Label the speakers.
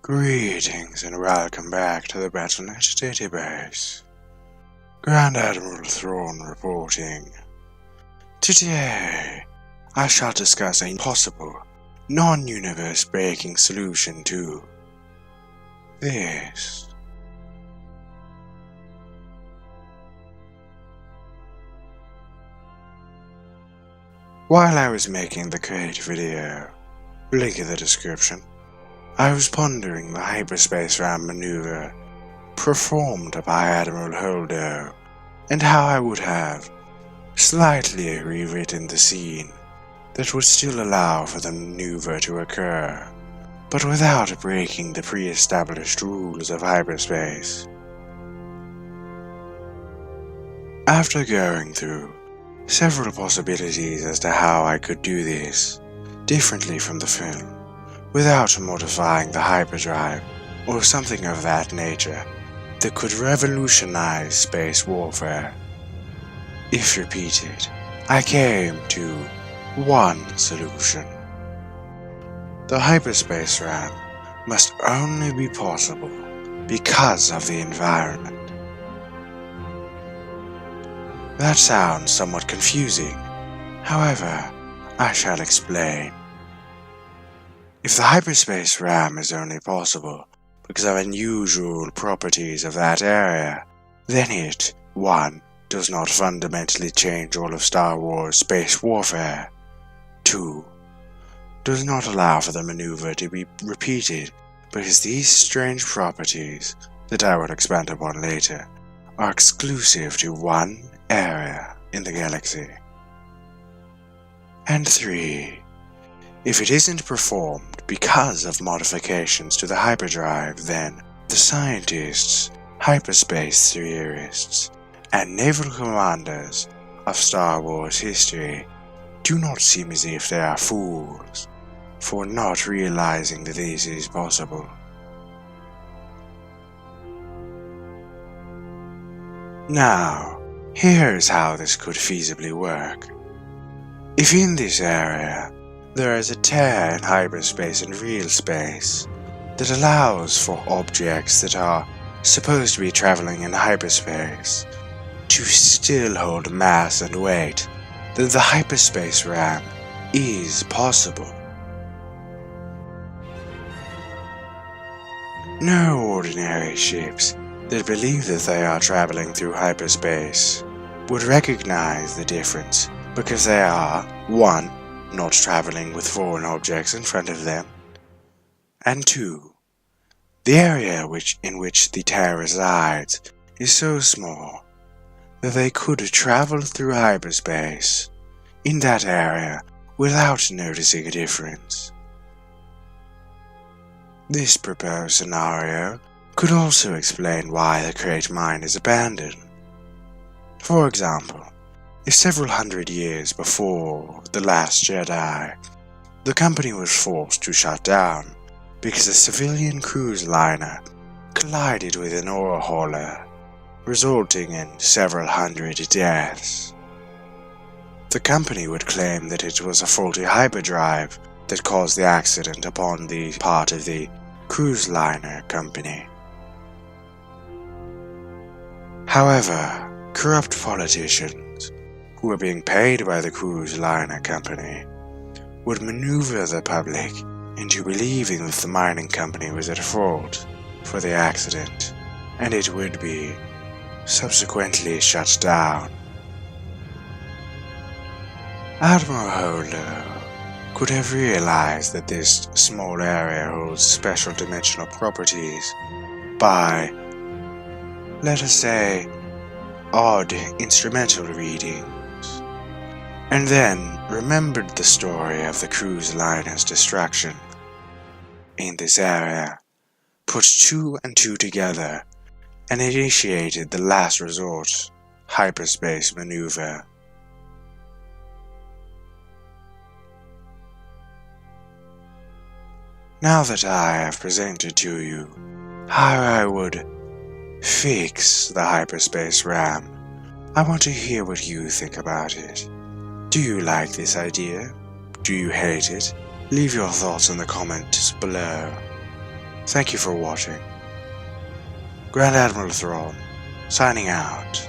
Speaker 1: Greetings and welcome back to the Battle.net database. Grand Admiral Thrawn reporting. Today, I shall discuss a possible, non-universe breaking solution to this. While I was making the crate video, link in the description, I was pondering the Hyperspace Ram maneuver performed by Admiral Holdo, and how I would have slightly rewritten the scene that would still allow for the maneuver to occur, but without breaking the pre-established rules of hyperspace. After going through several possibilities as to how I could do this differently from the film, without modifying the hyperdrive or something of that nature that could revolutionize space warfare, if repeated, I came to one solution. The Hyperspace Ram must only be possible because of the environment. That sounds somewhat confusing, however, I shall explain. If the Hyperspace Ram is only possible because of unusual properties of that area, then it, 1. Does not fundamentally change all of Star Wars space warfare, 2. Does not allow for the maneuver to be repeated because these strange properties, that I will expand upon later, are exclusive to one area in the galaxy, and 3. If it isn't performed because of modifications to the hyperdrive, then the scientists, hyperspace theorists, and naval commanders of Star Wars history do not seem as if they are fools for not realizing that this is possible. Now, here's how this could feasibly work. If in this area there is a tear in hyperspace and real space that allows for objects that are supposed to be traveling in hyperspace to still hold mass and weight, then the Hyperspace Ram is possible. No ordinary ships that believe that they are traveling through hyperspace would recognize the difference because they are 1. Not traveling with foreign objects in front of them, and 2. The area in which the tear resides is so small that they could travel through hyperspace in that area without noticing a difference. This proposed scenario could also explain why the crate mine is abandoned. For example, if several hundred years before The Last Jedi, the company was forced to shut down because a civilian cruise liner collided with an ore hauler, resulting in several hundred deaths, the company would claim that it was a faulty hyperdrive that caused the accident upon the part of the cruise liner company. However, corrupt politicians who were being paid by the cruise liner company would maneuver the public into believing that the mining company was at fault for the accident, and it would be subsequently shut down. Admiral Holdo could have realized that this small area holds special dimensional properties by, let us say, odd instrumental readings, and then remembered the story of the cruise liner's destruction in this area, put 2 and 2 together, and initiated the last resort hyperspace maneuver. Now that I have presented to you how I would fix the Hyperspace Ram, I want to hear what you think about it. Do you like this idea? Do you hate it? Leave your thoughts in the comments below. Thank you for watching. Grand Admiral Thrawn, signing out.